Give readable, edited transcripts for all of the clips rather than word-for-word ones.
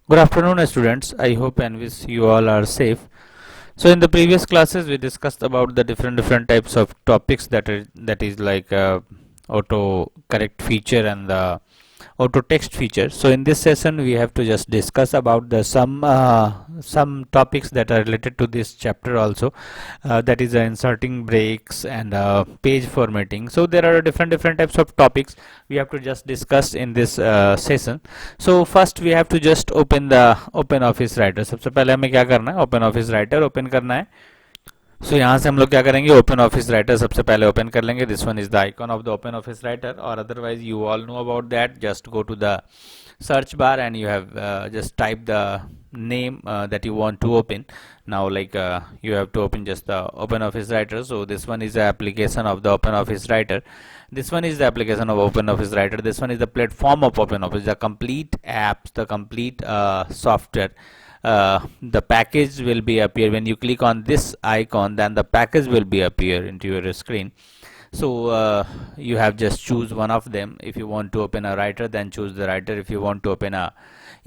Good afternoon, students. I hope and wish you all are safe. So, in the previous classes, we discussed about the different types of topics that is like auto correct feature and the auto text feature. So, in this session, we have to just discuss about the some topics that are related to this chapter also. That is inserting breaks and page formatting. So, there are different types of topics we have to just discuss in this session. So first we have to just open the open office writer. सबसे पहले हमें क्या करना है, open office writer open करना है. सो यहाँ से हम लोग क्या करेंगे, ओपन ऑफिस राइटर सबसे पहले ओपन कर लेंगे. This one is the icon of the open office writer, और otherwise you all know about that. Just go to the search bar and you have just type the name that you want to open. Now like you have to open just the open office writer. So this one is the application of the open office writer. This one is the application of open office writer. This one is the platform of open office, the complete apps, the complete software. The package will be appear when you click on this icon, then the package will be appear into your screen. So you have just choose one of them. If you want to open a writer, then choose the writer. If you want to open a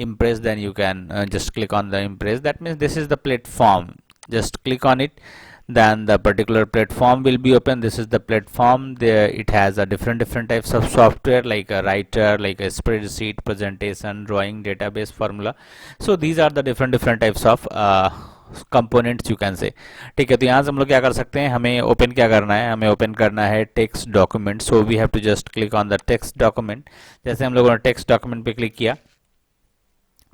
impress, then you can just click on the impress. That means this is the platform. Just click on it, then the particular platform will be open. This is the platform. There it has a different types of software like a writer, like a spreadsheet, presentation, drawing, database, formula. So these are the different types of components you can say. ठीक है, तो यहाँ से हम लोग क्या कर सकते हैं, हमें ओपन क्या करना है, हमें ओपन करना है text document. So we have to just click on the text document. जैसे हम लोगों ने टेक्स्ट डॉक्यूमेंट पे क्लिक किया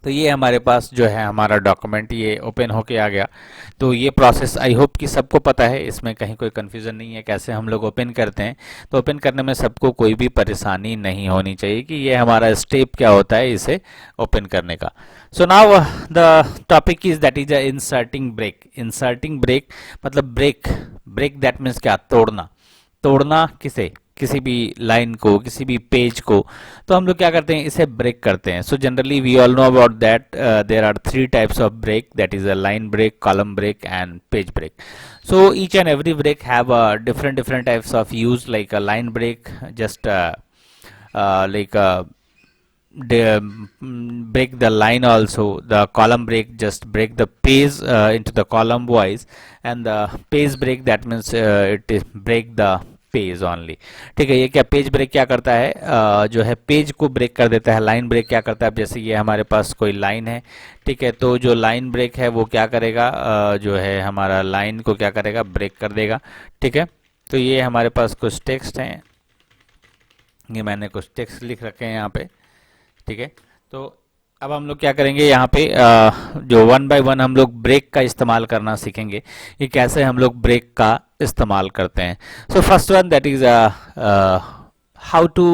तो ये हमारे पास जो है हमारा डॉक्यूमेंट ये ओपन होके आ गया. तो ये प्रोसेस आई होप कि सबको पता है, इसमें कहीं कोई कन्फ्यूज़न नहीं है कैसे हम लोग ओपन करते हैं. तो ओपन करने में सबको कोई भी परेशानी नहीं होनी चाहिए कि ये हमारा स्टेप क्या होता है इसे ओपन करने का. So now the topic is that is inserting break. Inserting break मतलब ब्रेक. ब्रेक दैट मीन्स क्या, तोड़ना. तोड़ना किसे, किसी भी लाइन को, किसी भी पेज को. तो हम लोग क्या करते हैं, इसे ब्रेक करते हैं. So generally we all know about that there are three types of break, that is a line break, column break and page break. So each and every break have different types of use. Like a line break just like break the line. Also the column break just break the page into the column wise, and the page break that means it is break the page only. ठीक है, ये क्या page break क्या करता है, जो है page को ब्रेक कर देता है. लाइन ब्रेक क्या करता है, अब जैसे ये हमारे पास कोई लाइन है, ठीक है, तो जो लाइन ब्रेक है वो क्या करेगा, जो है हमारा लाइन को क्या करेगा, ब्रेक कर देगा. ठीक है, तो ये हमारे पास कुछ टेक्स्ट हैं, ये मैंने कुछ टेक्स्ट लिख रखे हैं यहाँ पे. ठीक है, तो अब हम लोग क्या करेंगे, यहाँ पे जो वन बाय वन हम लोग ब्रेक का इस्तेमाल करना सीखेंगे, ये कैसे हम लोग ब्रेक का इस्तेमाल करते हैं. So first one that is how to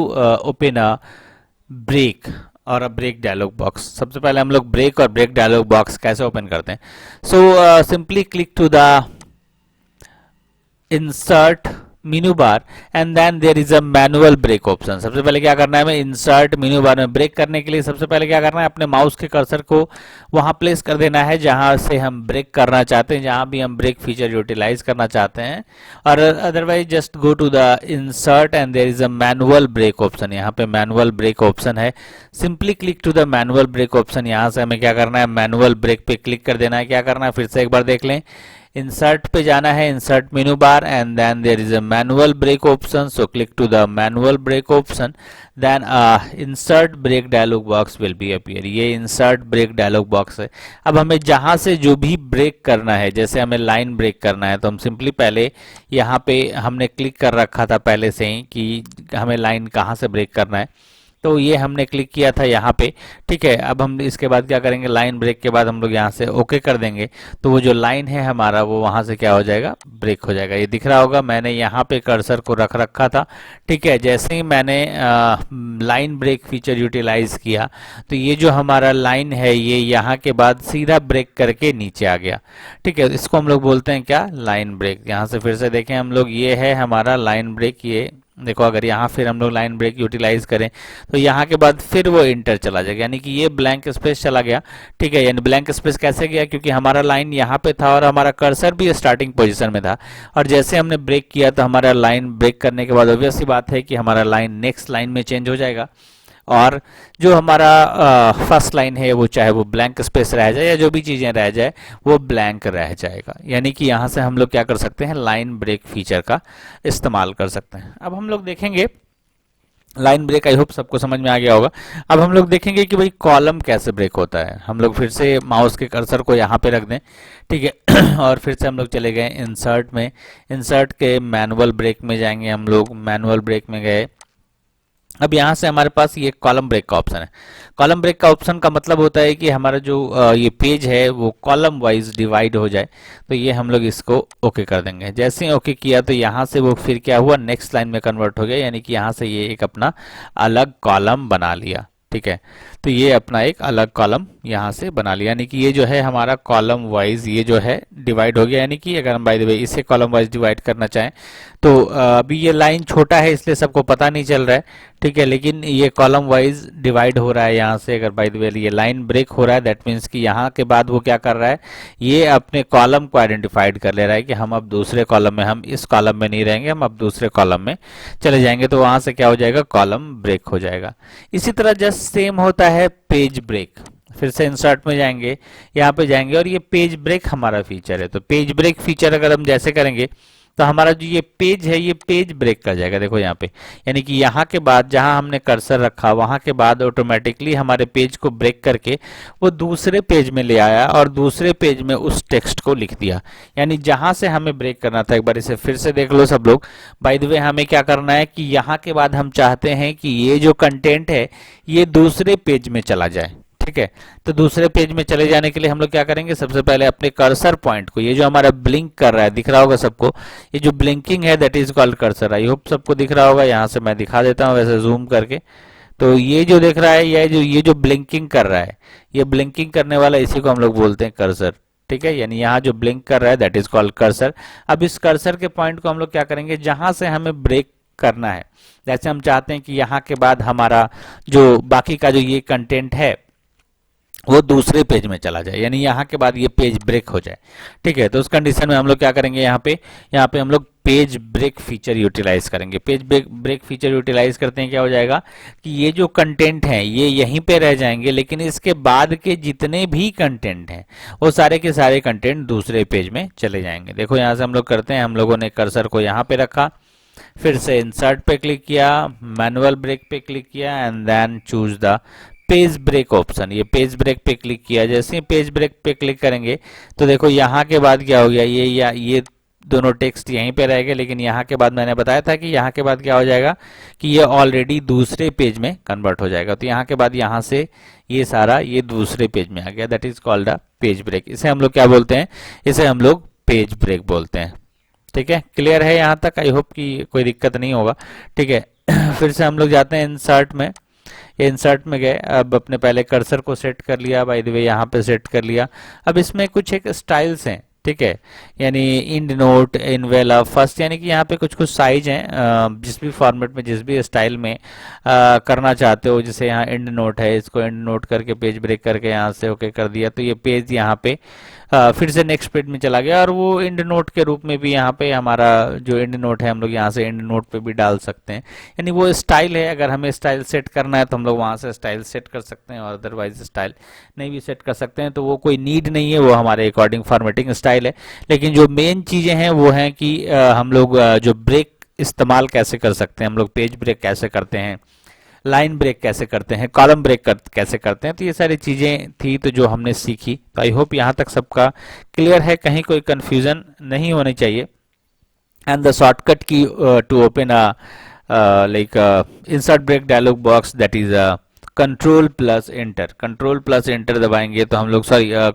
open a break और अ ब्रेक डायलॉग बॉक्स. सबसे पहले हम लोग ब्रेक और ब्रेक डायलॉग बॉक्स कैसे ओपन करते हैं. So simply click to the insert menu bar and then there is a manual break option. सबसे पहले क्या करना है, हमें इंसर्ट मेनू बार में ब्रेक करने के लिए सबसे पहले क्या करना है, अपने माउस के कर्सर को वहां प्लेस कर देना है जहां से हम ब्रेक करना चाहते हैं, जहां भी हम ब्रेक फीचर यूटिलाइज करना चाहते हैं. और otherwise just go to the insert and there is a manual break option. यहाँ पे मैनुअल ब्रेक ऑप्शन है, simply click to the manual break option. यहाँ से हमें क्या करना है, मैनुअल ब्रेक पे क्लिक कर देना है. क्या करना है, फिर से एक बार देख लें, इंसर्ट पे जाना है, insert menu bar and then there is a manual break option. So click to the manual break option, then insert break dialog box will be appear. ये इंसर्ट ब्रेक डायलॉग बॉक्स है. अब हमें जहां से जो भी ब्रेक करना है, जैसे हमें लाइन ब्रेक करना है, तो हम सिंपली पहले यहाँ पे हमने क्लिक कर रखा था पहले से ही कि हमें लाइन कहाँ से ब्रेक करना है, तो ये हमने क्लिक किया था यहाँ पे. ठीक है, अब हम इसके बाद क्या करेंगे, लाइन ब्रेक के बाद हम लोग यहाँ से ओके कर देंगे, तो वो जो लाइन है हमारा वो वहाँ से क्या हो जाएगा, ब्रेक हो जाएगा. ये दिख रहा होगा, मैंने यहाँ पे कर्सर को रख रखा था. ठीक है, जैसे ही मैंने लाइन ब्रेक फीचर यूटिलाइज किया तो ये जो हमारा लाइन है ये यहाँ के बाद सीधा ब्रेक करके नीचे आ गया. ठीक है, इसको हम लोग बोलते हैं क्या, लाइन ब्रेक. यहाँ से फिर से देखें हम लोग, ये है हमारा लाइन ब्रेक. ये देखो, अगर यहाँ फिर हम लोग लाइन ब्रेक यूटिलाइज करें तो यहाँ के बाद फिर वो इंटर चला जाएगा, यानी कि ये ब्लैंक स्पेस चला गया. ठीक है, यानी ब्लैंक स्पेस कैसे गया, क्योंकि हमारा लाइन यहाँ पे था और हमारा कर्सर भी स्टार्टिंग पोजीशन में था, और जैसे हमने ब्रेक किया तो हमारा लाइन ब्रेक करने के बाद ऑब्वियस सी बात है कि हमारा लाइन नेक्स्ट लाइन में चेंज हो जाएगा. और जो हमारा फर्स्ट लाइन है वो चाहे वो ब्लैंक स्पेस रह जाए या जो भी चीज़ें रह जाए वो ब्लैंक रह जाएगा। यानी कि यहाँ से हम लोग क्या कर सकते हैं, लाइन ब्रेक फीचर का इस्तेमाल कर सकते हैं। अब हम लोग देखेंगे लाइन ब्रेक, आई होप सबको समझ में आ गया होगा। अब हम लोग देखेंगे कि भाई कॉलम कैसे ब्रेक होता है। हम लोग फिर से माउस के कर्सर को यहाँ पे रख दें, ठीक है और फिर से हम लोग चले गए इंसर्ट में, इंसर्ट के मैनुअल ब्रेक में जाएंगे, हम लोग मैनुअल ब्रेक में गए। अब यहाँ से हमारे पास ये कॉलम ब्रेक का ऑप्शन है। कॉलम ब्रेक का ऑप्शन का मतलब होता है कि हमारा जो ये पेज है वो कॉलम वाइज डिवाइड हो जाए। तो ये हम लोग इसको ओके कर देंगे। जैसे ही ओके किया तो यहाँ से वो फिर क्या हुआ, नेक्स्ट लाइन में कन्वर्ट हो गया, यानी कि यहाँ से ये एक अपना अलग कॉलम बना लिया, ठीक है। तो ये अपना एक अलग कॉलम यहाँ से बना लिया, यानी कि ये जो है हमारा कॉलम वाइज ये जो है डिवाइड हो गया। यानी कि अगर हम बाय द वे इसे कॉलम वाइज डिवाइड करना चाहें तो अभी ये लाइन छोटा है इसलिए सबको पता नहीं चल रहा है, ठीक है, लेकिन ये कॉलम वाइज डिवाइड हो रहा है यहाँ से। अगर बाय द वे ये लाइन ब्रेक हो रहा है दैट मीन्स कि यहाँ के बाद वो क्या कर रहा है, ये अपने कॉलम को आइडेंटिफाइड कर ले रहा है कि हम अब दूसरे कॉलम में, हम इस कॉलम में नहीं रहेंगे, हम अब दूसरे कॉलम में चले जाएंगे। तो वहां से क्या हो जाएगा, कॉलम ब्रेक हो जाएगा। इसी तरह जस्ट सेम होता है पेज ब्रेक। फिर से इंसर्ट में जाएंगे, यहाँ पे जाएंगे और ये पेज ब्रेक हमारा फीचर है। तो पेज ब्रेक फीचर अगर हम जैसे करेंगे तो हमारा जो ये पेज है ये पेज ब्रेक कर जाएगा। देखो यहाँ पे, यानी कि यहाँ के बाद जहाँ हमने कर्सर रखा वहां के बाद ऑटोमेटिकली हमारे पेज को ब्रेक करके वो दूसरे पेज में ले आया और दूसरे पेज में उस टेक्स्ट को लिख दिया। यानी जहां से हमें ब्रेक करना था, एक बार इसे फिर से देख लो सब लोग। बाय द वे हमें क्या करना है कि यहाँ के बाद हम चाहते हैं कि ये जो कंटेंट है ये दूसरे पेज में चला जाए, ठीक है। तो दूसरे पेज में चले जाने के लिए हम लोग क्या करेंगे, सबसे पहले अपने कर्सर पॉइंट को, ये जो हमारा ब्लिंक कर रहा है दिख रहा होगा सबको, ये जो ब्लिंकिंग है that is called cursor. I hope सबको दिख रहा होगा। यहाँ से मैं दिखा देता हूँ वैसे जूम करके। तो ये जो दिख रहा है ये जो ब्लिंकिंग कर रहा है, ये ब्लिंकिंग करने वाला इसी को हम लोग बोलते हैं कर्सर, ठीक है। यानी यहाँ जो ब्लिंक कर रहा है दैट इज कॉल्ड कर्सर। अब इस कर्सर के पॉइंट को हम लोग क्या करेंगे, जहां से हमें ब्रेक करना है, जैसे हम चाहते हैं कि यहाँ के बाद हमारा जो बाकी का जो ये कंटेंट है वो दूसरे पेज में चला जाए, यानी यहाँ के बाद ये पेज ब्रेक हो जाए, ठीक है। तो उस कंडीशन में हम लोग क्या करेंगे, यहाँ पे हम लोग पेज ब्रेक फीचर यूटिलाइज करेंगे। पेज ब्रेक फीचर यूटिलाइज करते हैं, क्या हो जाएगा कि ये जो कंटेंट हैं ये यहीं पे रह जाएंगे, लेकिन इसके बाद के जितने भी कंटेंट हैं वो सारे के सारे कंटेंट दूसरे पेज में चले जाएंगे। देखो यहाँ से हम लोग करते हैं, हम लोगों ने कर्सर को यहाँ पे रखा, फिर से इंसर्ट पे क्लिक किया, मैनुअल ब्रेक पे क्लिक किया and then choose the page break option. ये पेज ब्रेक पे क्लिक किया, जैसे ही पेज ब्रेक पे क्लिक करेंगे तो देखो यहाँ के बाद क्या हो गया, ये दोनों टेक्स्ट यहीं पे रहेंगे, लेकिन यहाँ के बाद मैंने बताया था कि यहाँ के बाद क्या हो जाएगा कि ये ऑलरेडी दूसरे पेज में कन्वर्ट हो जाएगा। तो यहाँ के बाद यहाँ से ये सारा ये दूसरे पेज में आ गया, that is called a page break. इसे हम लोग क्या बोलते हैं, इसे हम लोग पेज ब्रेक बोलते हैं, ठीक है। क्लियर है यहाँ तक, आई होप कि कोई दिक्कत नहीं होगा, ठीक है। फिर से हम लोग जाते हैं इंसर्ट में, इंसर्ट में गए, अब अपने पहले कर्सर को सेट कर लिया, बाय द वे यहाँ पे सेट कर लिया। अब इसमें कुछ एक स्टाइल्स हैं, ठीक है, यानी इंड नोट, इनवेलप, फर्स्ट, यानी कि यहाँ पे कुछ कुछ साइज हैं, जिस भी फॉर्मेट में जिस भी स्टाइल में करना चाहते हो। जैसे यहाँ इंड नोट है, इसको इंड नोट करके पेज ब्रेक करके यहाँ से ओके कर दिया तो ये पेज यहाँ पे फिर से नेक्स्ट पेज में चला गया। और वो इंड नोट के रूप में भी यहाँ पे हमारा जो इंड नोट है हम लोग यहाँ से इंड नोट पे भी डाल सकते हैं, यानी वो स्टाइल है। अगर हमें स्टाइल सेट करना है तो हम लोग वहाँ से स्टाइल सेट कर सकते हैं, और अदरवाइज स्टाइल नहीं भी सेट कर सकते हैं, तो वो कोई नीड नहीं है, वो हमारे अकॉर्डिंग फॉर्मेटिंग स्टाइल है। लेकिन जो मेन चीज़ें हैं वो हैं कि हम लोग जो ब्रेक इस्तेमाल कैसे कर सकते हैं, हम लोग पेज ब्रेक कैसे करते हैं, लाइन ब्रेक कैसे करते हैं, कॉलम ब्रेक कैसे करते हैं। तो ये सारी चीज़ें थी तो जो हमने सीखी। तो आई होप यहाँ तक सबका क्लियर है, कहीं कोई कंफ्यूजन नहीं होनी चाहिए। And the shortcut key to open like insert break dialog box that is control plus enter. Control plus enter दबाएंगे तो हम लोग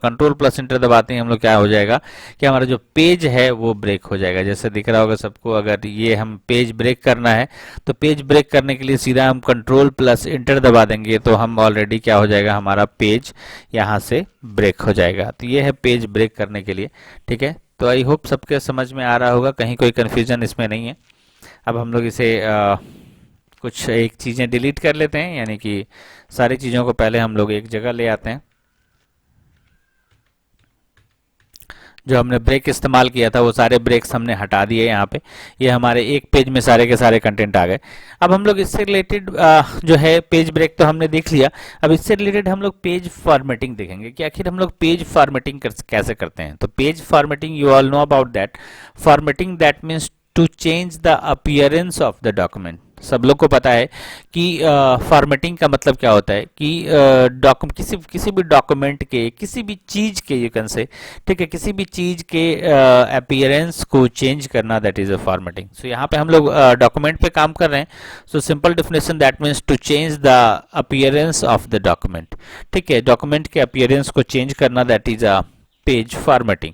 कंट्रोल प्लस एंटर दबाते हैं हम लोग, क्या हो जाएगा कि हमारा जो पेज है वो ब्रेक हो जाएगा। जैसे दिख रहा होगा सबको, अगर ये हम पेज ब्रेक करना है तो पेज ब्रेक करने के लिए सीधा हम कंट्रोल प्लस एंटर दबा देंगे तो हम ऑलरेडी क्या हो जाएगा, हमारा पेज यहाँ से ब्रेक हो जाएगा। तो ये है पेज ब्रेक करने के लिए, ठीक है। तो आई होप सबके समझ में आ रहा होगा, कहीं कोई कन्फ्यूजन इसमें नहीं है। अब हम लोग इसे कुछ एक चीज़ें डिलीट कर लेते हैं, यानी कि सारी चीज़ों को पहले हम लोग एक जगह ले आते हैं। जो हमने ब्रेक इस्तेमाल किया था वो सारे ब्रेक्स हमने हटा दिए यहाँ पे। ये हमारे एक पेज में सारे के सारे कंटेंट आ गए। अब हम लोग इससे रिलेटेड जो है पेज ब्रेक तो हमने देख लिया। अब इससे रिलेटेड हम लोग पेज फॉर्मेटिंग देखेंगे कि आखिर हम लोग पेज फॉर्मेटिंग कैसे करते हैं। तो page formatting, you all know about that. Formatting that means to change the appearance of the document. सब लोग को पता है कि फॉर्मेटिंग का मतलब क्या होता है कि किसी भी डॉक्यूमेंट के, किसी भी चीज के, यू कैन से, ठीक है, किसी भी चीज के अपीयरेंस को चेंज करना, दैट इज अ फॉर्मेटिंग। सो यहाँ पे हम लोग डॉक्यूमेंट पे काम कर रहे हैं। So simple definition that means to change the appearance of the document. ठीक है, डॉक्यूमेंट के अपीयरेंस को चेंज करना, that is a page formatting.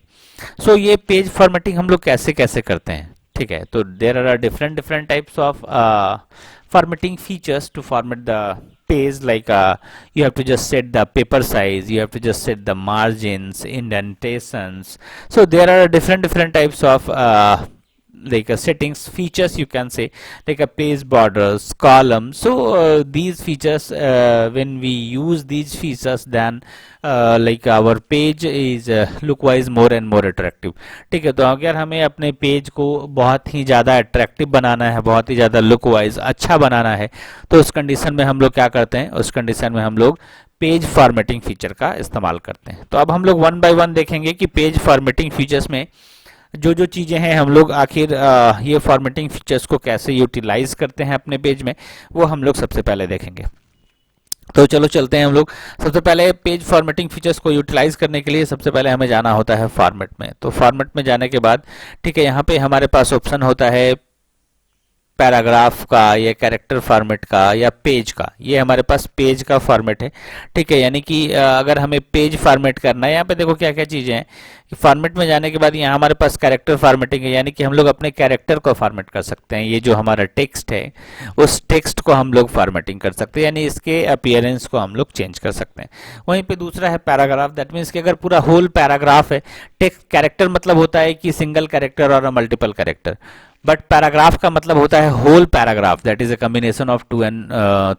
So ये पेज फॉर्मेटिंग हम लोग कैसे कैसे करते हैं, ठीक है। तो there are different different types of formatting features to format the page, like you have to just set the paper size, you have to just set the margins, indentations. So there are different types of like settings features, you can say, like a page borders, columns. So these features, when we use these features, then like our page is look wise more and more attractive। ठीक है, तो अगर हमें अपने page को बहुत ही ज़्यादा attractive बनाना है, बहुत ही ज़्यादा लुक वाइज अच्छा बनाना है, तो उस कंडीशन में हम लोग क्या करते हैं, उस कंडीशन में हम लोग पेज फॉर्मेटिंग फीचर का इस्तेमाल करते हैं। तो अब हम लोग वन बाय वन देखेंगे कि पेज फॉर्मेटिंग फीचर्स में जो जो चीज़ें हैं हम लोग आखिर ये फॉर्मेटिंग फीचर्स को कैसे यूटिलाइज करते हैं अपने पेज में, वो हम लोग सबसे पहले देखेंगे। तो चलो चलते हैं हम लोग। सबसे पहले पेज फॉर्मेटिंग फीचर्स को यूटिलाइज करने के लिए सबसे पहले हमें जाना होता है फॉर्मेट में। तो फॉर्मेट में जाने के बाद, ठीक है, यहाँ पे हमारे पास ऑप्शन होता है पैराग्राफ का या कैरेक्टर फॉर्मेट का या पेज का। ये हमारे पास पेज का फॉर्मेट है, ठीक है। यानी कि अगर हमें पेज फॉर्मेट करना है, यहाँ पे देखो क्या क्या चीज़ें हैं कि फॉर्मेट में जाने के बाद यहाँ हमारे पास कैरेक्टर फॉर्मेटिंग है, यानी कि हम लोग अपने कैरेक्टर को फॉर्मेट कर सकते हैं। ये जो हमारा टेक्स्ट है उस टेक्स्ट को हम लोग फॉर्मेटिंग कर सकते हैं, यानी इसके अपीयरेंस को हम लोग चेंज कर सकते हैं। वहीं पे दूसरा है पैराग्राफ, दैट मीन्स कि अगर पूरा होल पैराग्राफ है, टेक्स्ट कैरेक्टर मतलब होता है कि सिंगल कैरेक्टर और मल्टीपल कैरेक्टर, बट पैराग्राफ का मतलब होता है whole paragraph, that is a combination of 2 and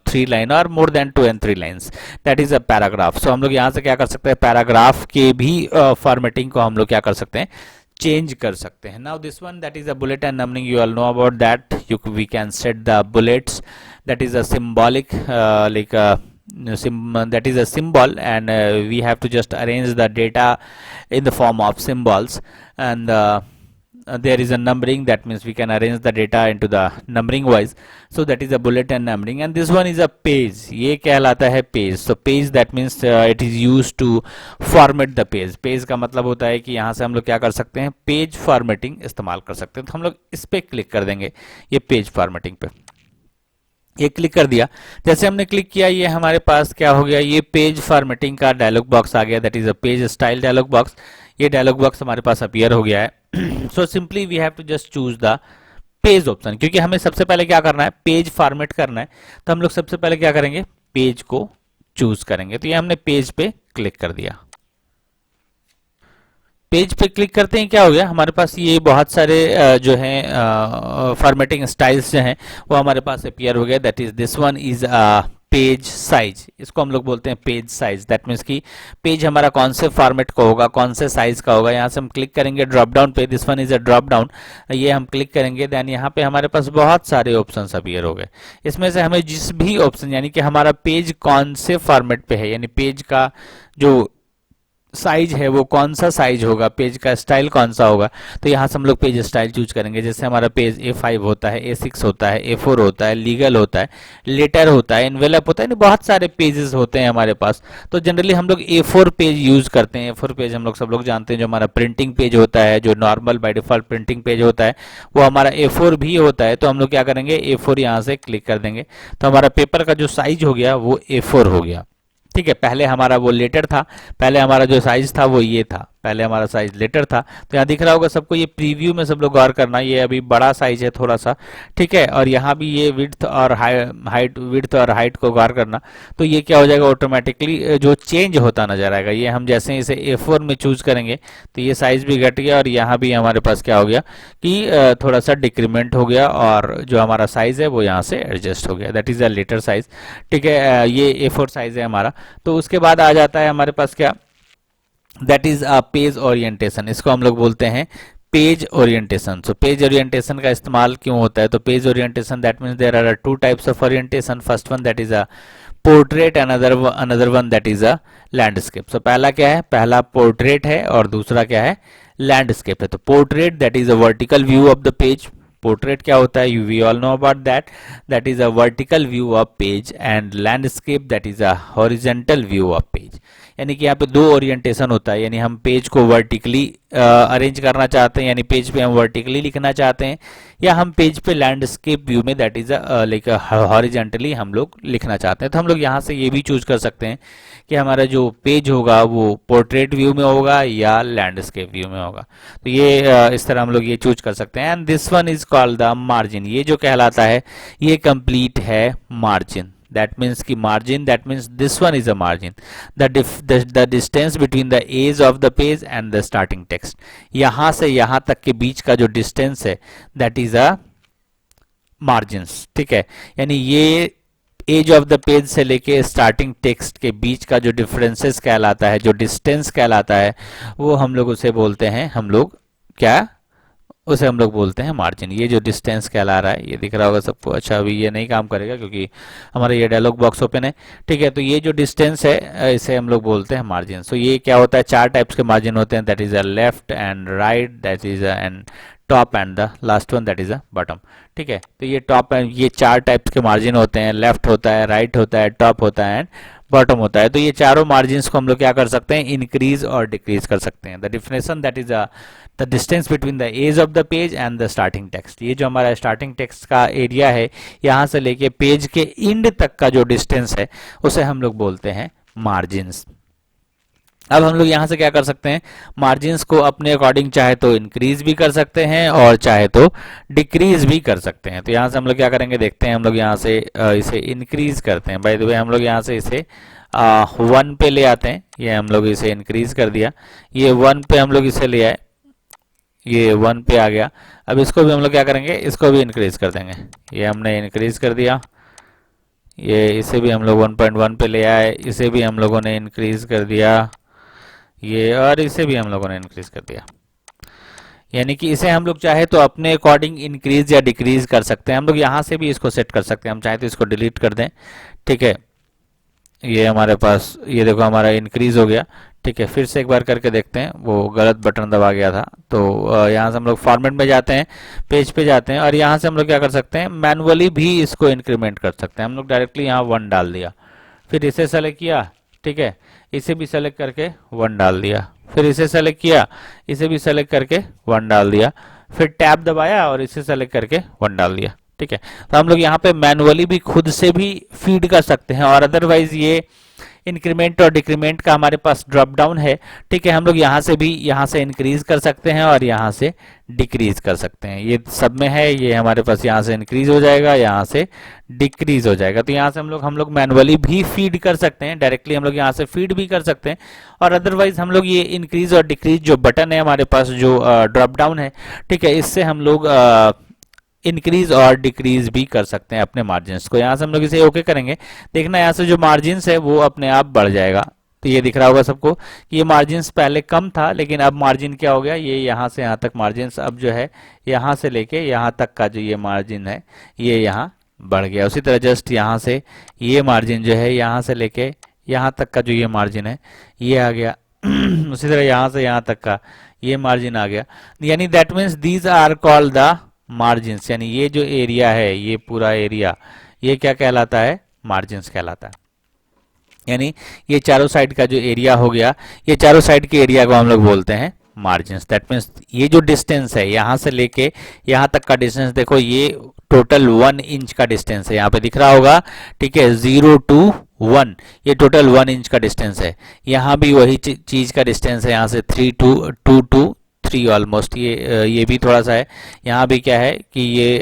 3 line और more than 2 and 3 lines, that is a paragraph. So हम लोग यहाँ से क्या कर सकते हैं, पैराग्राफ के भी फॉर्मेटिंग को हम लोग क्या कर सकते हैं, चेंज कर सकते हैं। Now this one, that is a bullet and numbering, you all know about that. We can set the bullets, that is a symbolic like that is a symbol, and we have to just arrange the data in the form of symbols, and there is a numbering, that means we can arrange the data into the numbering wise, so that is a bullet and numbering। and this one is a page, ये कहलाता है page। so page that means it is used to format the page। page का मतलब होता है कि यहाँ से हम लोग क्या कर सकते हैं, पेज फॉर्मेटिंग इस्तेमाल कर सकते हैं। तो हम लोग इस पे क्लिक कर देंगे, ये पेज फॉर्मेटिंग पे ये क्लिक कर दिया। जैसे हमने क्लिक किया, ये हमारे पास क्या हो गया, ये पेज फॉर्मेटिंग का डायलॉग बॉक्स आ गया, that is a page style dialog box. ये डायलॉग बॉक्स हमारे पास अपीयर हो गया है। So simply we have to just choose the page option, क्योंकि हमें सबसे पहले क्या करना है, पेज फॉर्मेट करना है। तो हम लोग सबसे पहले क्या करेंगे, पेज को चूज करेंगे। तो ये हमने पेज पे क्लिक कर दिया। पेज पे क्लिक करते हैं, क्या हो गया, हमारे पास ये बहुत सारे जो हैं फॉर्मेटिंग स्टाइल्स जो हैं वो हमारे पास अपीयर हो गया। That is this one is page size, इसको हम लोग बोलते हैं पेज साइज। दैट मीन्स कि पेज हमारा कौन से फॉर्मेट का होगा, कौन से साइज का होगा। यहाँ से हम क्लिक करेंगे ड्रॉप डाउन पे, this one is a drop down, ये हम क्लिक करेंगे। देन यहाँ पे हमारे पास बहुत सारे ऑप्शंस अपीयर हो गए। इसमें से हमें जिस भी ऑप्शन, यानी कि हमारा पेज कौन से फॉर्मेट पे है, यानी पेज का जो साइज है वो कौन सा साइज होगा, पेज का स्टाइल कौन सा होगा, तो यहाँ से हम लोग पेज स्टाइल चूज करेंगे। जैसे हमारा पेज A5 होता है, A6 होता है, A4 होता है, लीगल होता है, लेटर होता है, एनवेलप होता है, बहुत सारे पेजेस होते हैं हमारे पास। तो जनरली हम लोग A4 पेज यूज करते हैं। A4 पेज हम लोग सब लोग जानते हैं, जो हमारा प्रिंटिंग पेज होता है, जो normal by default printing page होता है वो हमारा A4 भी होता है। तो हम लोग क्या करेंगे, A4 यहाँ से क्लिक कर देंगे। तो हमारा पेपर का जो साइज हो गया वो A4 हो गया। ठीक है, पहले हमारा वो लेटर था, पहले हमारा जो साइज था वो ये था, पहले हमारा साइज लेटर था। तो यहाँ दिख रहा होगा सबको, ये प्रीव्यू में सब लोग गौर करना, ये अभी बड़ा साइज है थोड़ा सा, ठीक है। और यहाँ भी ये विड्थ और हाइट को गौर करना। तो ये क्या हो जाएगा, ऑटोमेटिकली जो चेंज होता नजर आएगा। ये हम जैसे इसे A4 में चूज करेंगे तो ये साइज भी घट गया, और यहाँ भी हमारे पास क्या हो गया कि थोड़ा सा डिक्रीमेंट हो गया, और जो हमारा साइज है वो यहाँ से एडजस्ट हो गया। That is a letter size, ठीक है। ये A4 साइज है हमारा। तो उसके बाद आ जाता है हमारे पास क्या, that is a page orientation, इसको हम लोग बोलते हैं page orientation. So page orientation का इस्तेमाल क्यों होता है? तो page orientation that means there are two types of orientation, first one that is a portrait, another one that is a landscape. So पहला क्या है? पहला पोर्ट्रेट है और दूसरा क्या है? लैंडस्केप है। तो portrait that is a vertical view of the page. Portrait क्या होता है? We all know about that, that is a vertical view of page, and landscape that is a horizontal view of page. यानी कि यहाँ पे दो orientation होता है, यानी हम पेज को वर्टिकली अरेंज करना चाहते हैं, यानी पेज पे हम वर्टिकली लिखना चाहते हैं, या हम पेज पे लैंडस्केप व्यू में दैट इज लाइक हॉरिजेंटली हम लोग लिखना चाहते हैं। तो हम लोग यहाँ से ये भी चूज कर सकते हैं कि हमारा जो पेज होगा वो पोर्ट्रेट व्यू में होगा या लैंडस्केप व्यू में होगा। तो ये इस तरह हम लोग ये चूज कर सकते हैं। And this one is called the margin. ये जो कहलाता है ये कंप्लीट है मार्जिन। That means कि margin, that means this one is a margin, the distance between the edge of the page and the starting text। यहाँ से यहाँ तक के बीच का जो distance है that is a margins। ठीक है, यानी ये एज ऑफ द पेज से लेके स्टार्टिंग टेक्स्ट के बीच का जो डिफरेंसेस कहलाता है, जो डिस्टेंस कहलाता है, वो हम लोग उसे बोलते हैं, हम लोग क्या उसे हम लोग बोलते हैं मार्जिन। ये जो डिस्टेंस कहला रहा है, ये दिख रहा होगा सबको। अच्छा, अभी ये नहीं काम करेगा क्योंकि हमारा ये डायलॉग बॉक्स ओपन है। ठीक है, तो ये जो डिस्टेंस है इसे हम लोग बोलते हैं मार्जिन। सो ये क्या होता है? चार टाइप्स के मार्जिन होते हैं, that is a left and right, that is and top, and the last one that is a bottom. ठीक है, तो ये टॉप एंड ये चार टाइप्स के मार्जिन होते हैं, लेफ्ट होता है, राइट होता है, टॉप होता है एंड बॉटम होता है। तो ये चारों मार्जिन्स को हम लोग क्या कर सकते हैं? इंक्रीज और डिक्रीज कर सकते हैं। The definition that is the distance between the edge of the page and the starting text. ये जो हमारा स्टार्टिंग टेक्स्ट का एरिया है, यहाँ से लेके पेज के एंड तक का जो डिस्टेंस है उसे हम लोग बोलते हैं मार्जिन्स। अब हम लोग यहाँ से क्या कर सकते हैं? मार्जिन्स को अपने अकॉर्डिंग चाहे तो इंक्रीज भी कर सकते हैं और चाहे तो डिक्रीज भी कर सकते हैं। तो यहाँ से हम लोग क्या करेंगे? देखते हैं। हम लोग यहाँ से इसे इंक्रीज करते हैं। बाय द वे हम लोग यहाँ से इसे 1 पे ले आते हैं। ये हम लोग इसे इंक्रीज कर दिया, ये 1 पे हम लोग इसे ले आए, ये 1 पे आ गया। अब इसको भी हम लोग क्या करेंगे? इसको भी इंक्रीज कर देंगे। ये हमने इंक्रीज कर दिया, ये इसे भी हम लोग 1.1 पे ले आए, इसे भी हम लोगों ने इंक्रीज कर दिया, ये और इसे भी हम लोगों ने इंक्रीज कर दिया। यानी कि इसे हम लोग चाहे तो अपने अकॉर्डिंग इंक्रीज या डिक्रीज कर सकते हैं। हम लोग यहाँ से भी इसको सेट कर सकते हैं, हम चाहे तो इसको डिलीट कर दें। ठीक है, ये हमारे पास, ये देखो हमारा इंक्रीज हो गया। ठीक है, फिर से एक बार करके देखते हैं, वो गलत बटन दबा गया था। तो यहाँ से हम लोग फॉर्मेट में जाते हैं, पेज पे जाते हैं, और यहाँ से हम लोग क्या कर सकते हैं? मैनुअली भी इसको इंक्रीमेंट कर सकते हैं। हम लोग डायरेक्टली यहाँ 1 डाल दिया, फिर इसे सेलेक्ट किया। ठीक है, इसे भी सेलेक्ट करके 1 डाल दिया, फिर इसे सेलेक्ट किया, इसे भी सेलेक्ट करके 1 डाल दिया, फिर टैब दबाया और इसे सेलेक्ट करके 1 डाल दिया। ठीक है, तो हम लोग यहाँ पे मैनुअली भी खुद से भी फीड कर सकते हैं, और अदरवाइज ये इंक्रीमेंट और डिक्रीमेंट का हमारे पास ड्रॉप डाउन है। ठीक है, हम लोग यहाँ से भी, यहाँ से इंक्रीज कर सकते हैं और यहाँ से डिक्रीज कर सकते हैं। ये सब में है, ये हमारे पास यहाँ से इंक्रीज हो जाएगा, यहाँ से डिक्रीज हो जाएगा। तो यहाँ से हम लोग मैनुअली भी फीड कर सकते हैं, डायरेक्टली हम लोग यहाँ से फीड भी कर सकते हैं, और अदरवाइज हम लोग ये इंक्रीज और डिक्रीज जो बटन है हमारे पास, जो ड्रॉप डाउन है, ठीक है, इससे हम लोग इंक्रीज और डिक्रीज भी कर सकते हैं अपने मार्जिन्स को। यहाँ से हम लोग इसे ओके करेंगे, देखना यहाँ से जो मार्जिन्स है वो अपने आप बढ़ जाएगा। तो ये दिख रहा होगा सबको कि ये मार्जिन्स पहले कम था, लेकिन अब मार्जिन क्या हो गया? ये यहाँ से यहाँ तक मार्जिन्स अब जो है, यहाँ से लेके यहाँ तक का जो ये मार्जिन है ये यहाँ बढ़ गया। उसी तरह जस्ट यहाँ से ये मार्जिन जो है, यहाँ से लेके यहाँ तक का जो ये मार्जिन है ये आ गया। उसी तरह यहाँ से यहाँ तक का ये मार्जिन आ गया। यानी that means these are called the margins. यानी ये जो एरिया है, ये पूरा एरिया, ये क्या कहलाता है? मार्जिन्स कहलाता है। यानी ये चारों साइड का जो एरिया हो गया, ये चारों साइड के एरिया को हम लोग बोलते हैं मार्जिन्स। दैट मीन्स ये जो डिस्टेंस है यहाँ से लेके यहाँ तक का डिस्टेंस, देखो ये टोटल 1 इंच का डिस्टेंस है, यहाँ पे दिख रहा होगा। ठीक है, 0 to 1, ये टोटल 1 इंच का डिस्टेंस है। यहाँ भी वही चीज का डिस्टेंस है, यहाँ से 2 to 3 ऑलमोस्ट, ये भी थोड़ा सा है। यहाँ भी क्या है कि ये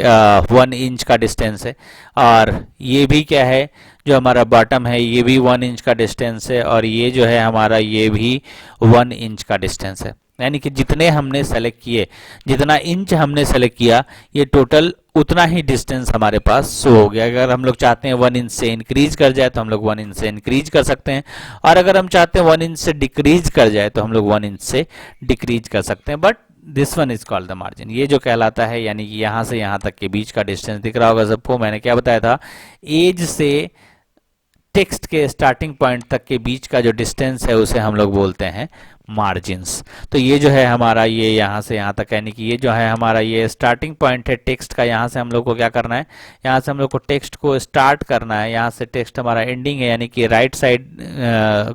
1 इंच का डिस्टेंस है, और ये भी क्या है, जो हमारा बॉटम है ये भी 1 इंच का डिस्टेंस है, और ये जो है हमारा ये भी 1 इंच का डिस्टेंस है। यानी कि जितने हमने सेलेक्ट किए, जितना इंच हमने सेलेक्ट किया, ये टोटल उतना ही डिस्टेंस हमारे पास शो हो गया। अगर हम लोग चाहते हैं 1 इंच से इंक्रीज कर जाए तो हम लोग 1 इंच से इंक्रीज कर सकते हैं, और अगर हम चाहते हैं 1 इंच से डिक्रीज कर जाए तो हम लोग 1 इंच से डिक्रीज कर सकते हैं। But this one is called the margin, ये जो कहलाता है, यानी कि यहाँ से यहाँ तक के बीच का डिस्टेंस दिख रहा होगा सबको। मैंने क्या बताया था, एज से टेक्स्ट के स्टार्टिंग पॉइंट तक के बीच का जो डिस्टेंस है उसे हम लोग बोलते हैं मार्जिन्स। तो ये जो है हमारा, ये यहाँ से यहाँ तक, यानी कि ये जो है हमारा ये स्टार्टिंग पॉइंट है टेक्स्ट का। यहाँ से हम लोग को क्या करना है, यहाँ से हम लोग को टेक्स्ट को स्टार्ट करना है, यहाँ से टेक्स्ट हमारा एंडिंग है, यानी कि राइट साइड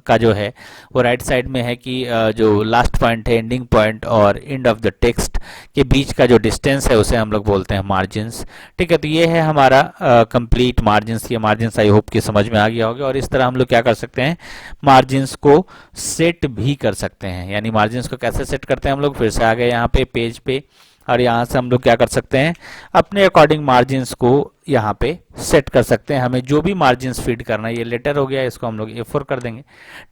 का जो है वो राइट साइड में है कि जो लास्ट पॉइंट है, एंडिंग पॉइंट और एंड ऑफ द टेक्स्ट के बीच का जो डिस्टेंस है उसे हम लोग बोलते हैं मार्जिन्स। ठीक है, तो ये है हमारा कंप्लीट मार्जिन्स। ये मार्जिन्स आई होप कि समझ में आ गया होगा। और इस तरह हम लोग क्या कर सकते हैं, मार्जिन्स को सेट भी कर सकते हैं। यानी मार्जिन्स को कैसे सेट करते हैं हम लोग, फिर से आ गए यहाँ पे पेज पे, और यहाँ से हम लोग क्या कर सकते हैं, अपने अकॉर्डिंग मार्जिन्स को यहाँ पे सेट कर सकते हैं। हमें जो भी मार्जिन्स फीड करना है, ये लेटर हो गया, इसको हम लोग A4 कर देंगे।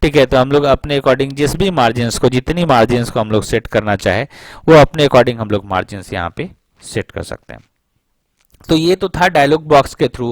ठीक है, तो हम लोग अपने अकॉर्डिंग जिस भी मार्जिन्स को, जितनी मार्जिन्स को हम लोग सेट करना चाहे वो अपने अकॉर्डिंग हम लोग मार्जिन्स यहाँ पे सेट कर सकते हैं। तो ये तो था डायलॉग बॉक्स के थ्रू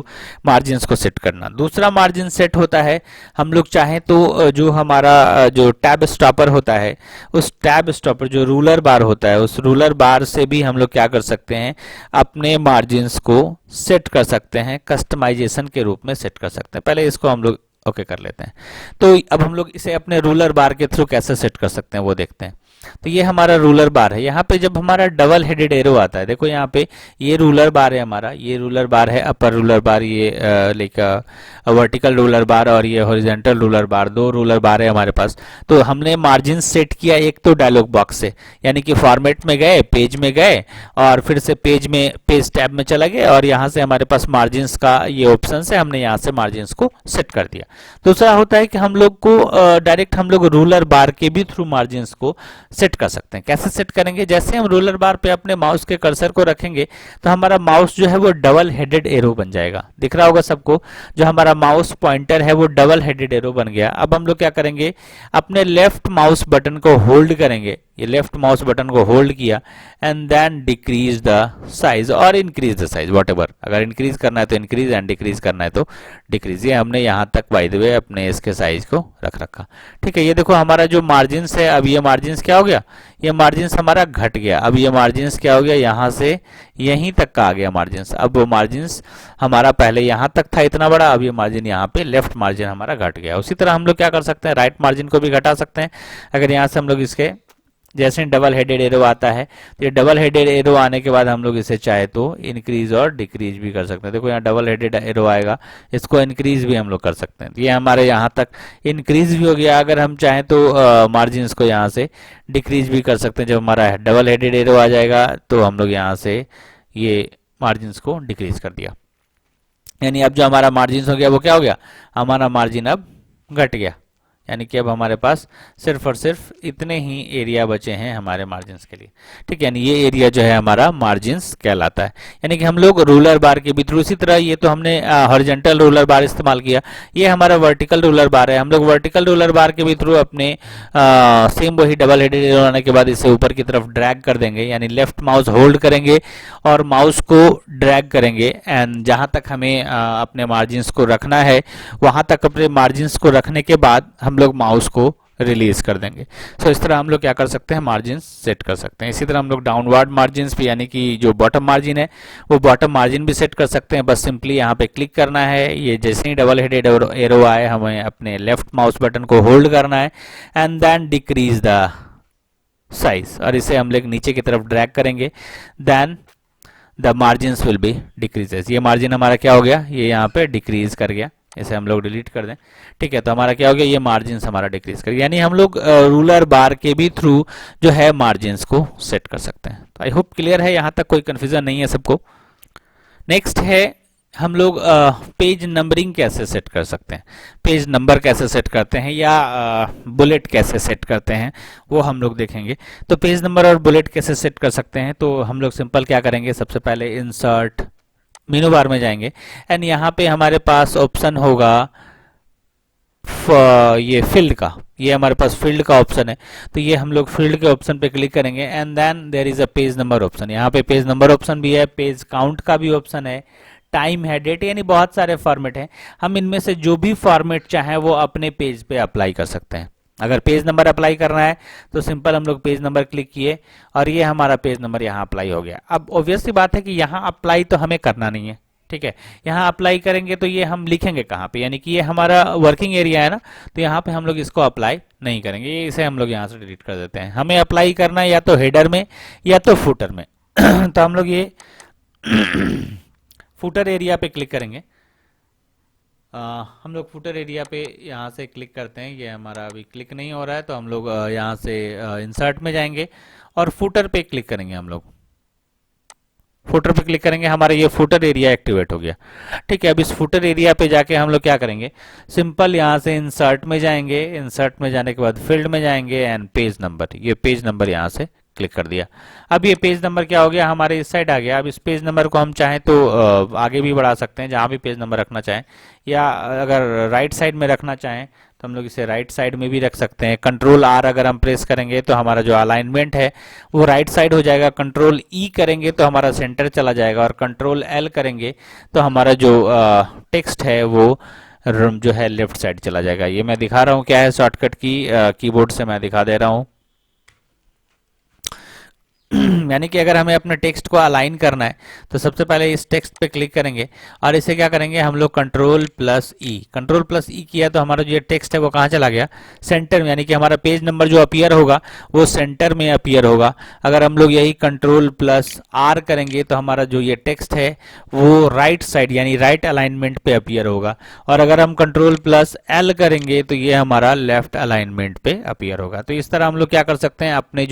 मार्जिन्स को सेट करना। दूसरा मार्जिन सेट होता है, हम लोग चाहें तो जो हमारा जो टैब स्टॉपर होता है, उस टैब स्टॉपर जो रूलर बार होता है, उस रूलर बार से भी हम लोग क्या कर सकते हैं, अपने मार्जिन्स को सेट कर सकते हैं, कस्टमाइजेशन के रूप में सेट कर सकते हैं। पहले इसको हम लोग ओके कर लेते हैं। तो अब हम लोग इसे अपने रूलर बार के थ्रू कैसे सेट कर सकते हैं वो देखते हैं। तो ये हमारा रूलर बार है। यहाँ पे जब हमारा डबल हेडेड एरो आता है, देखो यहाँ पे ये रूलर बार है हमारा, ये रूलर बार है, अपर रूलर बार, ये लाइक वर्टिकल रूलर बार, और ये हॉरिजॉन्टल रूलर बार, दो रूलर बार है हमारे पास। तो हमने मार्जिन सेट किया एक तो डायलॉग बॉक्स से, यानी कि फॉर्मेट में गए, पेज में गए, और फिर से पेज में, पेज टैब में चला गए, और यहाँ से हमारे पास मार्जिन्स का ये ऑप्शन है, हमने यहाँ से मार्जिन्स को सेट कर दिया। दूसरा होता है कि हम लोग को डायरेक्ट हम लोग रूलर बार के भी थ्रू मार्जिन्स को सेट कर सकते हैं। कैसे सेट करेंगे, जैसे हम रूलर बार पे अपने माउस के कर्सर को रखेंगे तो हमारा माउस जो है वो डबल हेडेड एरो बन जाएगा। दिख रहा होगा सबको, जो हमारा माउस पॉइंटर है वो डबल हेडेड एरो बन गया। अब हम लोग क्या करेंगे, अपने लेफ्ट माउस बटन को होल्ड करेंगे, ये लेफ्ट माउस बटन को होल्ड किया, and then decrease the size और इंक्रीज द साइज, व्हाटएवर। अगर इंक्रीज करना है तो इंक्रीज, एंड डिक्रीज करना है तो डिक्रीज। ये हमने यहाँ तक बाय द वे अपने इसके साइज को रख रखा। ठीक है, ये देखो हमारा जो मार्जिन्स है, अब ये मार्जिन्स क्या हो गया, ये मार्जिन्स हमारा घट गया। अब ये मार्जिन्स क्या हो गया, यहाँ से यहीं तक का आ गया मार्जिन्स। अब वो मार्जिन्स हमारा पहले यहाँ तक था इतना बड़ा, अब ये मार्जिन यहाँ पे लेफ्ट मार्जिन हमारा घट गया। उसी तरह हम लोग क्या कर सकते हैं, राइट मार्जिन को भी घटा सकते हैं। अगर यहाँ से हम लोग इसके जैसे डबल हेडेड एरो आता है, तो ये डबल हेडेड एरो आने के बाद हम लोग इसे चाहे तो इंक्रीज और डिक्रीज भी कर सकते हैं। देखो यहाँ डबल हेडेड एरो आएगा, इसको इंक्रीज भी हम लोग कर सकते हैं। ये हमारे यहाँ तक इंक्रीज भी हो गया। अगर हम चाहें तो मार्जिन्स को यहाँ से डिक्रीज भी कर सकते हैं। जब हमारा डबल हेडेड एरो आ जाएगा तो हम लोग यहाँ से ये मार्जिन्स को डिक्रीज कर दिया, यानी अब जो हमारा मार्जिन्स हो गया वो क्या हो गया, हमारा मार्जिन अब घट गया। यानी कि अब हमारे पास सिर्फ और सिर्फ इतने ही एरिया बचे हैं हमारे मार्जिन्स के लिए। ठीक है, यानी ये एरिया जो है हमारा मार्जिन्स कहलाता है। यानी कि हम लोग रूलर बार के भी थ्रू, इसी तरह ये तो हमने हॉरिजॉन्टल रूलर बार इस्तेमाल किया, ये हमारा वर्टिकल रूलर बार है। हम लोग वर्टिकल रूलर बार के भी थ्रू अपने सेम वही डबल हेडेड एरो आने के बाद इसे ऊपर की तरफ ड्रैग कर देंगे, यानी लेफ्ट माउस होल्ड करेंगे और माउस को ड्रैग करेंगे, एंड जहां तक हमें अपने मार्जिन्स को रखना है वहां तक अपने मार्जिन्स को रखने के बाद हम लोग माउस को रिलीज कर देंगे। सो इस तरह हम लोग क्या कर सकते हैं, मार्जिन सेट कर सकते हैं। इसी तरह हम लोग डाउनवर्ड मार्जिन भी, यानी कि जो बॉटम मार्जिन है वो बॉटम मार्जिन भी सेट कर सकते हैं। बस सिंपली यहाँ पे क्लिक करना है, ये जैसे ही डबल हेडेड एरो आए हमें अपने लेफ्ट माउस बटन को होल्ड करना है, and then decrease the size, और इसे हम लोग नीचे की तरफ ड्रैग करेंगे, then the margins will be decreases. ये मार्जिन हमारा क्या हो गया, ये यहाँ पे डिक्रीज कर गया। इसे हम लोग डिलीट कर दें। ठीक है, तो हमारा क्या हो गया, ये मार्जिन्स हमारा डिक्रीज कर, यानी हम लोग रूलर बार के भी थ्रू जो है मार्जिन्स को सेट कर सकते हैं। तो आई होप क्लियर है, यहाँ तक कोई कंफ्यूजन नहीं है सबको। नेक्स्ट है हम लोग पेज नंबरिंग कैसे सेट कर सकते हैं, पेज नंबर कैसे सेट करते हैं, या बुलेट कैसे सेट करते हैं, वो हम लोग देखेंगे। तो पेज नंबर और बुलेट कैसे सेट कर सकते हैं, तो हम लोग सिंपल क्या करेंगे, सबसे पहले इंसर्ट मेनू बार में जाएंगे, एंड यहाँ पे हमारे पास ऑप्शन होगा ये फील्ड का, ये हमारे पास फील्ड का ऑप्शन है, तो ये हम लोग फील्ड के ऑप्शन पे क्लिक करेंगे and then there is a page number option. यहाँ पे पेज नंबर ऑप्शन भी है, पेज काउंट का भी ऑप्शन है, टाइम है, डेट, यानी बहुत सारे फॉर्मेट हैं। हम इनमें से जो भी फॉर्मेट चाहें वो अपने पेज पे अप्लाई कर सकते हैं। अगर पेज नंबर अप्लाई करना है तो सिंपल हम लोग पेज नंबर क्लिक किए और ये हमारा पेज नंबर यहाँ अप्लाई हो गया। अब ऑब्वियस सी बात है कि यहाँ अप्लाई तो हमें करना नहीं है, ठीक है। यहाँ अप्लाई करेंगे तो ये हम लिखेंगे कहाँ पे, यानी कि ये हमारा वर्किंग एरिया है ना, तो यहाँ पे हम लोग इसको अप्लाई नहीं करेंगे, ये इसे हम लोग यहाँ से डिलीट कर देते हैं। हमें अप्लाई करना है या तो हेडर में या तो फुटर में तो हम लोग ये फुटर एरिया पे क्लिक करेंगे। हम लोग फुटर एरिया पे यहाँ से क्लिक करते हैं, ये हमारा अभी क्लिक नहीं हो रहा है, तो हम लोग यहाँ से इंसर्ट में जाएंगे और फुटर पे क्लिक करेंगे। हम लोग फुटर पे क्लिक करेंगे, हमारा ये फुटर एरिया एक्टिवेट हो गया, ठीक है। अब इस फुटर एरिया पे जाके हम लोग क्या करेंगे, सिंपल यहाँ से इंसर्ट में जाएंगे, इंसर्ट में जाने के बाद फील्ड में जाएंगे एंड पेज नंबर, ये पेज नंबर यहाँ से क्लिक कर दिया। अब ये पेज नंबर क्या हो गया, हमारे इस साइड आ गया। अब इस पेज नंबर को हम चाहें तो आगे भी बढ़ा सकते हैं, जहाँ भी पेज नंबर रखना चाहें, या अगर राइट साइड में रखना चाहें तो हम लोग इसे राइट साइड में भी रख सकते हैं। कंट्रोल आर अगर हम प्रेस करेंगे तो हमारा जो अलाइनमेंट है वो राइट साइड हो जाएगा, कंट्रोल ई करेंगे तो हमारा सेंटर चला जाएगा, और कंट्रोल एल करेंगे तो हमारा जो टेक्स्ट है वो जो है लेफ्ट साइड चला जाएगा। ये मैं दिखा रहा हूँ क्या है शॉर्टकट की, कीबोर्ड से मैं दिखा दे रहा हूँ। यानी कि अगर हमें अपने टेक्स्ट को अलाइन करना है तो सबसे पहले इस टेक्स्ट पे क्लिक करेंगे और इसे क्या करेंगे, हम लोग कंट्रोल प्लस ई किया तो हमारा जो ये टेक्स्ट है वो कहाँ चला गया, सेंटर में, यानी कि हमारा पेज नंबर जो अपीयर होगा वो सेंटर में अपीयर होगा। अगर हम लोग यही कंट्रोल प्लस आर करेंगे तो हमारा जो ये टेक्स्ट है वो राइट साइड यानी राइट अलाइनमेंट पे अपीयर होगा, और अगर हम कंट्रोल प्लस एल करेंगे तो ये हमारा लेफ्ट अलाइनमेंट पे अपीयर होगा। तो इस तरह हम लोग क्या कर सकते हैं, अपने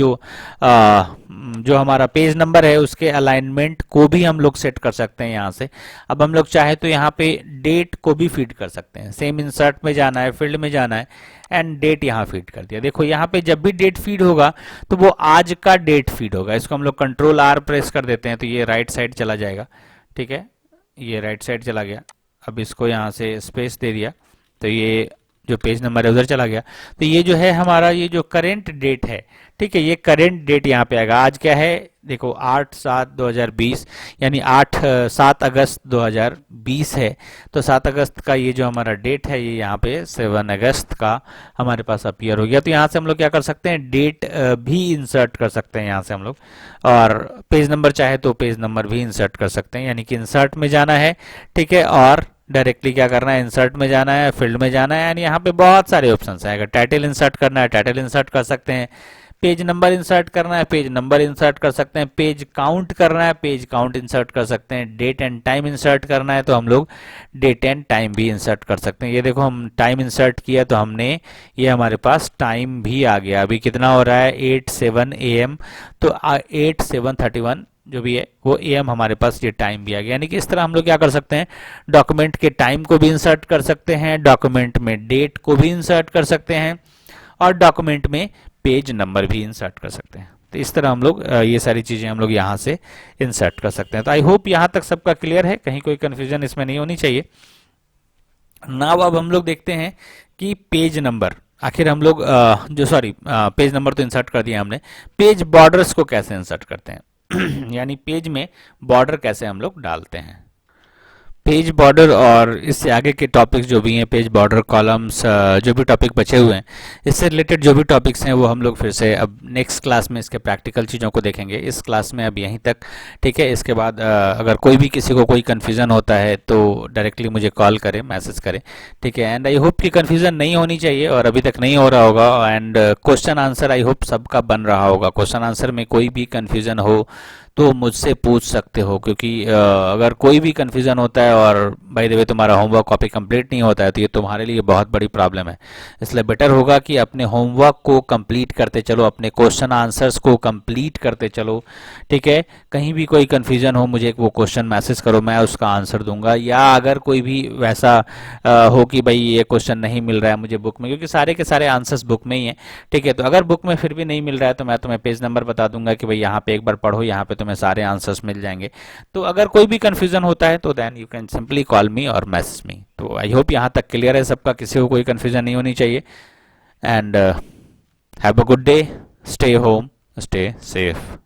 जो हमारा पेज नंबर है उसके अलाइनमेंट को भी हम लोग सेट कर सकते हैं यहाँ से। अब हम लोग चाहे तो यहाँ पे डेट को भी फीड कर सकते हैं, सेम इंसर्ट में जाना है, फील्ड में जाना है एंड डेट यहाँ फीड कर दिया। देखो यहाँ पे जब भी डेट फीड होगा तो वो आज का डेट फीड होगा। इसको हम लोग कंट्रोल आर प्रेस कर देते हैं तो ये राइट साइड चला जाएगा, ठीक है, ये राइट साइड चला गया। अब इसको यहाँ से स्पेस दे दिया तो ये जो पेज नंबर है उधर चला गया। तो ये जो है हमारा ये जो करेंट डेट है, ठीक है, ये करेंट डेट यहाँ पे आएगा। आज क्या है, देखो 8/7/2020 यानी 7 अगस्त 2020 है, तो 7 अगस्त का ये जो हमारा डेट है ये यहाँ पे 7 अगस्त का हमारे पास अपीयर हो गया। तो यहाँ से हम लोग क्या कर सकते हैं, डेट भी इंसर्ट कर सकते हैं यहाँ से हम लोग, और पेज नंबर चाहे तो पेज नंबर भी इंसर्ट कर सकते हैं। यानी कि इंसर्ट में जाना है, ठीक है, और डायरेक्टली क्या करना है, इंसर्ट में जाना है, फील्ड में जाना है, यानी यहाँ पे बहुत सारे ऑप्शंस हैं। अगर टाइटल इंसर्ट करना है टाइटल इंसर्ट कर सकते हैं, पेज नंबर इंसर्ट करना है पेज नंबर इंसर्ट कर सकते हैं, पेज काउंट करना है पेज काउंट इंसर्ट कर सकते हैं, डेट एंड टाइम इंसर्ट करना है तो हम लोग डेट एंड टाइम भी इंसर्ट कर सकते हैं। ये देखो हम टाइम इंसर्ट किया तो हमने ये हमारे पास टाइम भी आ गया। अभी कितना हो रहा है, 8:07 AM, तो 8:7:31 जो भी है वो AM हमारे पास ये टाइम भी आ गया। यानी कि इस तरह हम लोग क्या कर सकते हैं, डॉक्यूमेंट के टाइम को भी इंसर्ट कर सकते हैं, डॉक्यूमेंट में डेट को भी इंसर्ट कर सकते हैं, और डॉक्यूमेंट में पेज नंबर भी इंसर्ट कर सकते हैं। तो इस तरह हम लोग ये सारी चीज़ें हम लोग यहाँ से इंसर्ट कर सकते हैं। तो आई होप यहाँ तक सबका क्लियर है, कहीं कोई कन्फ्यूजन इसमें नहीं होनी चाहिए। नाउ अब हम लोग देखते हैं कि पेज नंबर आखिर हम लोग पेज नंबर तो इंसर्ट कर दिया हमने, पेज बॉर्डर्स को कैसे इंसर्ट करते हैं यानी पेज में बॉर्डर कैसे हम लोग डालते हैं। पेज बॉर्डर और इससे आगे के टॉपिक्स जो भी हैं, पेज बॉर्डर, कॉलम्स, जो भी टॉपिक बचे हुए हैं, इससे रिलेटेड जो भी टॉपिक्स हैं वो हम लोग फिर से अब नेक्स्ट क्लास में इसके प्रैक्टिकल चीज़ों को देखेंगे। इस क्लास में अब यहीं तक, ठीक है। इसके बाद अगर कोई भी किसी को कोई कन्फ्यूज़न होता है तो डायरेक्टली मुझे कॉल करें, मैसेज करें, ठीक है। एंड आई होप कि कन्फ्यूज़न नहीं होनी चाहिए, और अभी तक नहीं हो रहा होगा। And question answer I hope सबका बन रहा होगा। क्वेश्चन आंसर में कोई भी कन्फ्यूज़न हो तो मुझसे पूछ सकते हो, क्योंकि अगर कोई भी कन्फ्यूज़न होता है और बाय द वे तुम्हारा होमवर्क कॉपी कंप्लीट नहीं होता है तो ये तुम्हारे लिए बहुत बड़ी प्रॉब्लम है। इसलिए बेटर होगा कि अपने होमवर्क को कंप्लीट करते चलो, अपने क्वेश्चन आंसर्स को कंप्लीट करते चलो, ठीक है। कहीं भी कोई कन्फ्यूज़न हो मुझे वो क्वेश्चन मैसेज करो, मैं उसका आंसर दूंगा। या अगर कोई भी वैसा हो कि भाई ये क्वेश्चन नहीं मिल रहा है मुझे बुक में, क्योंकि सारे के सारे आंसर्स बुक में ही हैं, ठीक है। तो अगर बुक में फिर भी नहीं मिल रहा है तो मैं तुम्हें पेज नंबर बता दूंगा कि भाई यहाँ पे एक बार पढ़ो, यहाँ पे तुम्हें हमें सारे आंसर्स मिल जाएंगे। तो अगर कोई भी कंफ्यूजन होता है तो then you can simply call me और मैसेज मी। तो आई होप यहाँ तक क्लियर है सबका, किसी को कोई कंफ्यूजन नहीं होनी चाहिए। And have a good day, stay home, stay safe.